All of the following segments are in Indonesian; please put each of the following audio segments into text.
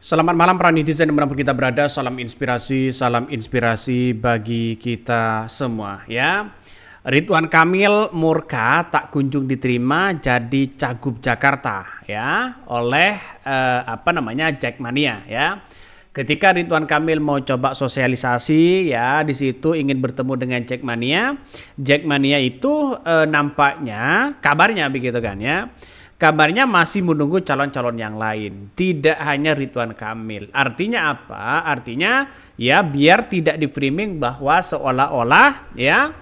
Selamat malam para netizen dimanapun kita berada, salam inspirasi bagi kita semua ya. Ridwan Kamil murka tak kunjung diterima jadi Cagup Jakarta ya oleh Jackmania ya. Ketika Ridwan Kamil mau coba sosialisasi ya di situ ingin bertemu dengan Jackmania, Jackmania itu nampaknya kabarnya begitu kan ya. Kabarnya masih menunggu calon-calon yang lain, tidak hanya Ridwan Kamil. Artinya apa? Artinya ya biar tidak di framing bahwa seolah-olah ya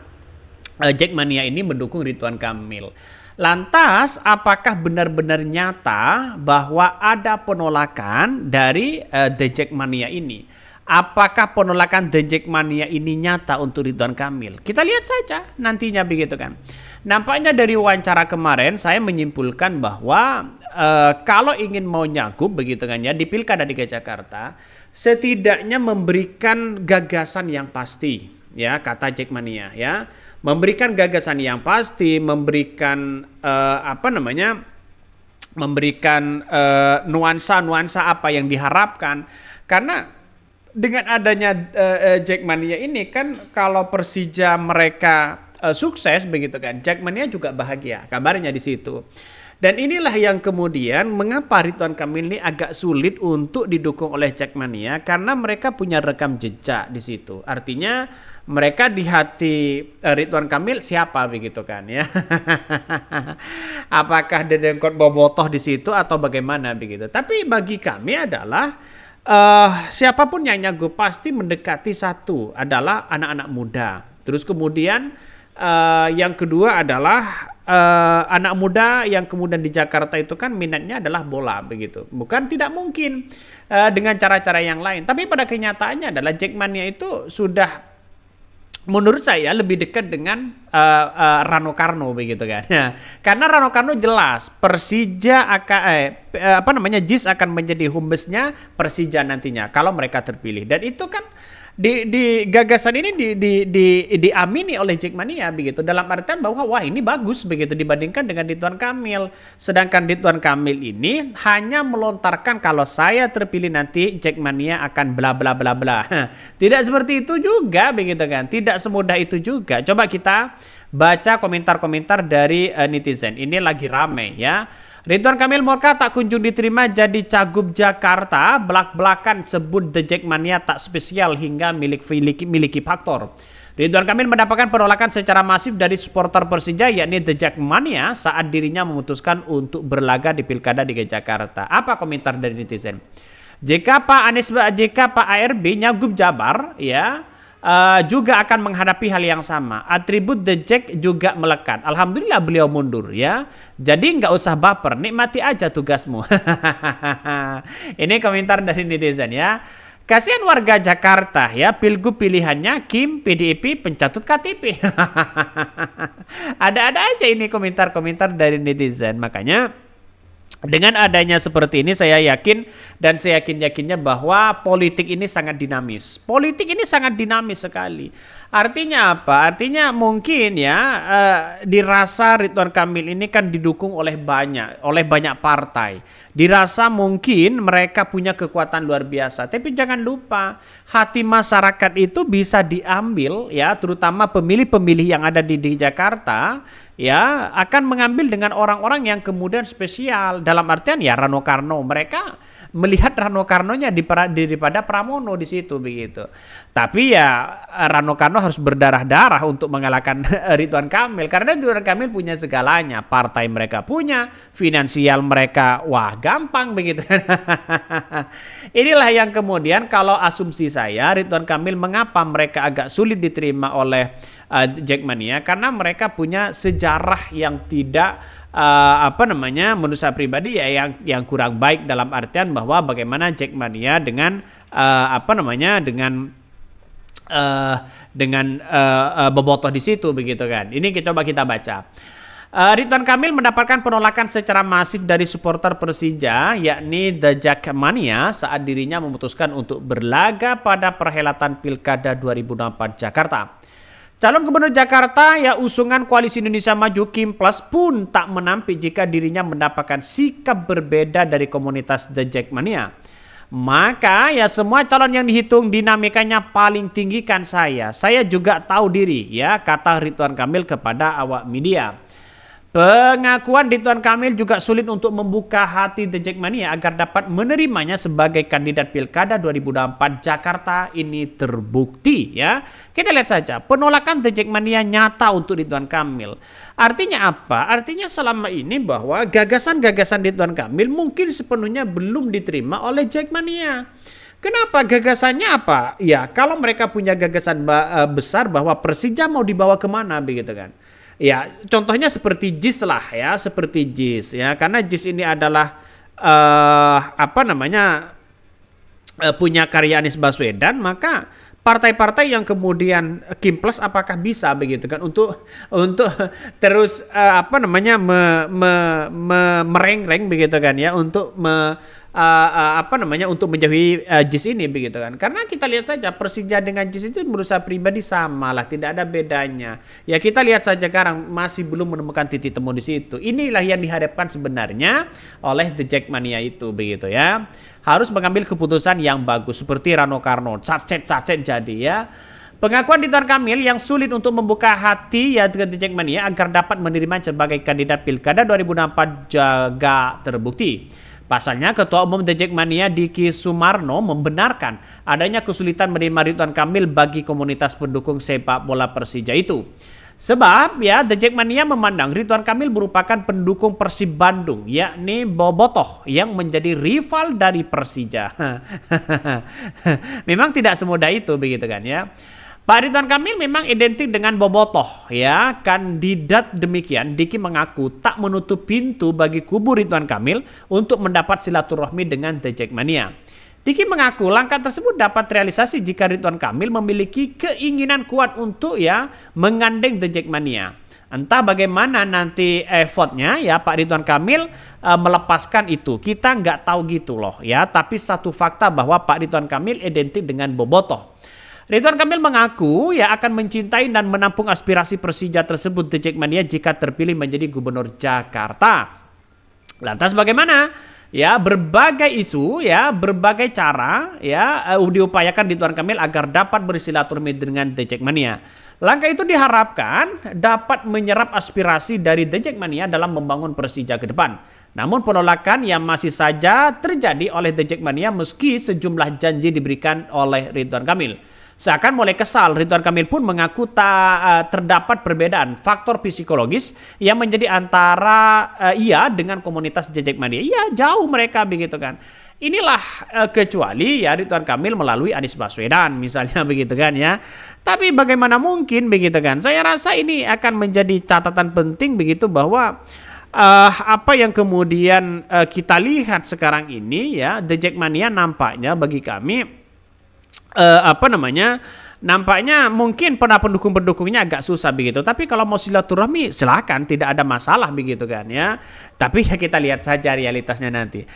Jackmania ini mendukung Ridwan Kamil. Lantas apakah benar-benar nyata bahwa ada penolakan dari The Jackmania ini? Apakah penolakan The Jackmania ini nyata untuk Ridwan Kamil? Kita lihat saja nantinya begitu kan. Nampaknya dari wawancara kemarin saya menyimpulkan bahwa kalau ingin mau nyagup begitu kan ya di Pilkada DKI Jakarta setidaknya memberikan gagasan yang pasti ya kata Jackmania ya. Memberikan gagasan yang pasti, memberikan nuansa-nuansa apa yang diharapkan. Karena dengan adanya Jackmania ini kan kalau Persija mereka sukses begitu kan, Jackmania juga bahagia kabarnya di situ. Dan inilah yang kemudian mengapa Ridwan Kamil ini agak sulit untuk didukung oleh Jackmania karena mereka punya rekam jejak di situ. Artinya mereka di hati Ridwan Kamil siapa begitu kan ya. Apakah Dedengkot Bobotoh di situ atau bagaimana begitu. Tapi bagi kami adalah siapapun yang nyagup pasti mendekati satu adalah anak-anak muda. Terus kemudian yang kedua adalah anak muda yang kemudian di Jakarta itu kan minatnya adalah bola begitu. Bukan tidak mungkin dengan cara-cara yang lain. Tapi pada kenyataannya adalah Jackmania itu sudah menurut saya lebih dekat dengan Rano Karno begitu kan. Karena Rano Karno jelas Persija JIS akan menjadi humbesnya Persija nantinya kalau mereka terpilih. Dan itu kan di gagasan ini diamini oleh Jackmania begitu dalam artian bahwa wah ini bagus begitu dibandingkan dengan Ridwan Kamil. Sedangkan Ridwan Kamil ini hanya melontarkan kalau saya terpilih nanti Jackmania akan bla bla bla bla. Tidak seperti itu juga begitu kan. Tidak semudah itu juga. Coba kita baca komentar-komentar dari netizen. Ini lagi rame ya. Ridwan Kamil murka tak kunjung diterima jadi Cagup Jakarta, belak-belakan sebut The Jackmania tak spesial hingga miliki faktor. Ridwan Kamil mendapatkan penolakan secara masif dari supporter Persija yakni The Jackmania saat dirinya memutuskan untuk berlaga di Pilkada DKI Jakarta. Apa komentar dari netizen? Jika Pak ARB nyagup Jabar ya juga akan menghadapi hal yang sama. Atribut The Jack juga melekat. Alhamdulillah beliau mundur ya. Jadi nggak usah baper, nikmati aja tugasmu. Ini komentar dari netizen ya. Kasihan warga Jakarta ya, pilgub pilihannya Kim, PDIP, pencatut KTP. Ada-ada aja ini komentar-komentar dari netizen. Makanya dengan adanya seperti ini saya yakin dan saya yakinnya bahwa politik ini sangat dinamis. Politik ini sangat dinamis sekali. Artinya apa? Artinya mungkin ya dirasa Ridwan Kamil ini kan didukung oleh banyak partai. Dirasa mungkin mereka punya kekuatan luar biasa. Tapi jangan lupa hati masyarakat itu bisa diambil ya, terutama pemilih-pemilih yang ada di Jakarta ya akan mengambil dengan orang-orang yang kemudian spesial dalam artian ya Rano Karno. Mereka melihat Rano Karnonya daripada Pramono di situ begitu. Tapi ya Rano Karno harus berdarah-darah untuk mengalahkan Ridwan Kamil karena Ridwan Kamil punya segalanya. Partai mereka punya, finansial mereka wah gampang begitu. Inilah yang kemudian kalau asumsi saya Ridwan Kamil mengapa mereka agak sulit diterima oleh Jackmania karena mereka punya sejarah yang tidak menurut saya pribadi ya yang kurang baik dalam artian bahwa bagaimana Jackmania dengan bobotoh di situ begitu kan. Ini coba kita baca. Ridwan Kamil mendapatkan penolakan secara masif dari supporter Persija yakni The Jackmania saat dirinya memutuskan untuk berlaga pada perhelatan Pilkada 2024 Jakarta. Calon Gubernur Jakarta ya usungan Koalisi Indonesia Maju Kim Plus pun tak menampik jika dirinya mendapatkan sikap berbeda dari komunitas The Jackmania. Maka ya semua calon yang dihitung dinamikanya paling tinggi kan saya. Saya juga tahu diri ya, kata Ridwan Kamil kepada awak media. Pengakuan Ridwan Kamil juga sulit untuk membuka hati The Jackmania agar dapat menerimanya sebagai kandidat Pilkada 2024 Jakarta ini terbukti ya. Kita lihat saja penolakan The Jackmania nyata untuk Ridwan Kamil. Artinya apa? Artinya selama ini bahwa gagasan-gagasan Ridwan Kamil mungkin sepenuhnya belum diterima oleh Jackmania. Kenapa? Gagasannya apa? Ya kalau mereka punya gagasan besar bahwa Persija mau dibawa kemana begitu kan. Ya, contohnya seperti JIS lah ya, seperti JIS ya, karena JIS ini adalah punya karya Anies Baswedan, maka partai-partai yang kemudian Kimples apakah bisa begitu kan untuk terus merengreng begitu kan ya untuk untuk menjauhi JIS ini begitu kan. Karena kita lihat saja Persija dengan JIS itu menurut saya pribadi sama lah, tidak ada bedanya. Ya kita lihat saja sekarang masih belum menemukan titik temu di situ. Inilah yang diharapkan sebenarnya oleh The Jackmania itu begitu ya. Harus mengambil keputusan yang bagus seperti Rano Karno, sacet jadi ya. Pengakuan Ridwan Kamil yang sulit untuk membuka hati ya The Jackmania agar dapat menerima sebagai kandidat Pilkada 2024 juga terbukti. Pasalnya, Ketua Umum The Jackmania Diki Sumarno membenarkan adanya kesulitan menerima Ridwan Kamil bagi komunitas pendukung sepak bola Persija itu. Sebab ya The Jackmania memandang Ridwan Kamil merupakan pendukung Persib Bandung, yakni bobotoh yang menjadi rival dari Persija. Memang tidak semudah itu begitu kan ya. Pak Ridwan Kamil memang identik dengan bobotoh ya. Kandidat demikian Diki mengaku tak menutup pintu bagi kubu Ridwan Kamil untuk mendapat silaturahmi dengan The Jackmania. Diki mengaku langkah tersebut dapat realisasi jika Ridwan Kamil memiliki keinginan kuat untuk ya menggandeng The Jackmania. Entah bagaimana nanti effortnya ya Pak Ridwan Kamil melepaskan itu. Kita nggak tahu gitu loh ya. Tapi satu fakta bahwa Pak Ridwan Kamil identik dengan bobotoh. Ridwan Kamil mengaku ya akan mencintai dan menampung aspirasi Persija tersebut The Jackmania jika terpilih menjadi gubernur Jakarta. Lantas bagaimana? Ya berbagai isu ya, berbagai cara ya diupayakan Ridwan Kamil agar dapat bersilaturahmi dengan The Jackmania. Langkah itu diharapkan dapat menyerap aspirasi dari The Jackmania dalam membangun Persija ke depan. Namun penolakan yang masih saja terjadi oleh The Jackmania meski sejumlah janji diberikan oleh Ridwan Kamil. Seakan mulai kesal, Ridwan Kamil pun mengaku tak terdapat perbedaan faktor psikologis yang menjadi antara ia dengan komunitas The Jackmania. Iya, jauh mereka begitu kan. Inilah kecuali ya Ridwan Kamil melalui Anies Baswedan misalnya begitu kan ya. Tapi bagaimana mungkin begitu kan. Saya rasa ini akan menjadi catatan penting begitu bahwa apa yang kemudian kita lihat sekarang ini ya The Jackmania nampaknya bagi kami nampaknya mungkin pendukung-pendukungnya agak susah begitu. Tapi kalau mau silaturahmi silakan, tidak ada masalah begitu kan ya. Tapi ya kita lihat saja realitasnya nanti.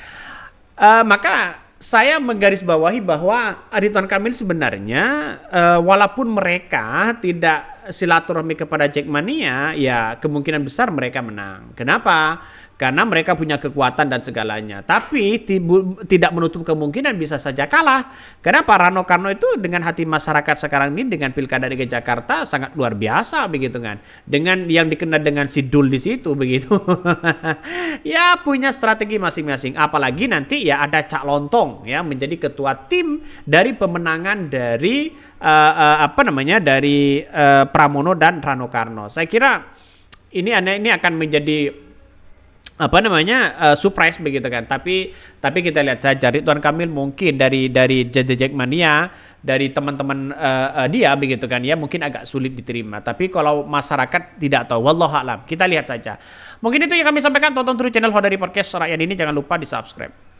Maka saya menggarisbawahi bahwa Ridwan Kamil sebenarnya walaupun mereka tidak silaturahmi kepada Jackmania, ya kemungkinan besar mereka menang. Kenapa? Karena mereka punya kekuatan dan segalanya. Tapi tidak menutup kemungkinan bisa saja kalah. Kenapa? Rano Karno itu dengan hati masyarakat sekarang ini dengan Pilkada DKI Jakarta sangat luar biasa begitu kan. Dengan yang dikenal dengan si Dul di situ begitu. Ya punya strategi masing-masing. Apalagi nanti ya ada Cak Lontong ya menjadi ketua tim dari pemenangan dari dari Pramono dan Rano Karno. Saya kira ini akan menjadi surprise begitu kan. Tapi kita lihat saja Ridwan Kamil mungkin dari The Jackmania, dari teman-teman dia begitu kan ya, mungkin agak sulit diterima. Tapi kalau masyarakat tidak tahu, wallahu a'lam. Kita lihat saja. Mungkin itu yang kami sampaikan. Tonton terus channel Hodari Podcast Rakyat ini, jangan lupa di-subscribe.